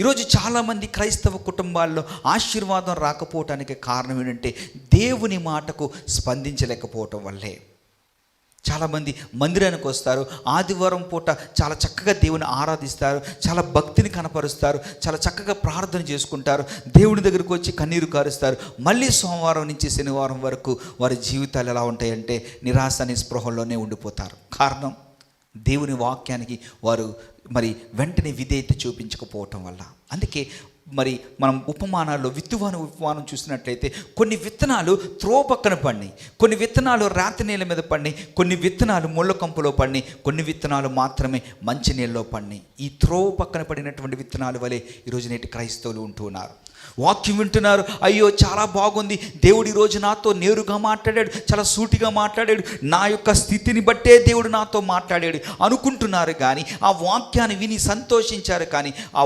ఈరోజు చాలామంది క్రైస్తవ కుటుంబాల్లో ఆశీర్వాదం రాకపోవటానికి కారణం ఏంటంటే దేవుని మాటకు స్పందించలేకపోవటం వల్లే. చాలామంది మందిరానికి వస్తారు, ఆదివారం పూట చాలా చక్కగా దేవుని ఆరాధిస్తారు, చాలా భక్తిని కనపరుస్తారు, చాలా చక్కగా ప్రార్థన చేసుకుంటారు, దేవుని దగ్గరకు వచ్చి కన్నీరు కారుస్తారు. మళ్ళీ సోమవారం నుంచి శనివారం వరకు వారి జీవితాలు ఎలా ఉంటాయంటే నిరాశ నిస్పృహల్లోనే ఉండిపోతారు. కారణం దేవుని వాక్యానికి వారు వెంటనే విధేయత చూపించకపోవటం వల్ల. అందుకే మనం ఉపమానాల్లో ఉపమానం చూసినట్లయితే కొన్ని విత్తనాలు త్రోవ పక్కన పడినాయి, కొన్ని విత్తనాలు రాతి నీళ్ళ మీద పడినాయి, కొన్ని విత్తనాలు ముళ్ళ కంపులో పడినాయి, కొన్ని విత్తనాలు మాత్రమే మంచి నీళ్ళలో పడినాయి. ఈ త్రోవ పక్కన పడినటువంటి విత్తనాలు వలె ఈరోజు నేటి క్రైస్తవులు ఉంటూ ఉన్నారు. వాక్యం వింటున్నారు, అయ్యో చాలా బాగుంది, దేవుడు ఈరోజు నాతో నేరుగా మాట్లాడాడు, చాలా సూటిగా మాట్లాడాడు, నా యొక్క స్థితిని బట్టే దేవుడు నాతో మాట్లాడాడు అనుకుంటున్నారు. కానీ ఆ వాక్యాన్ని విని సంతోషించారు, కానీ ఆ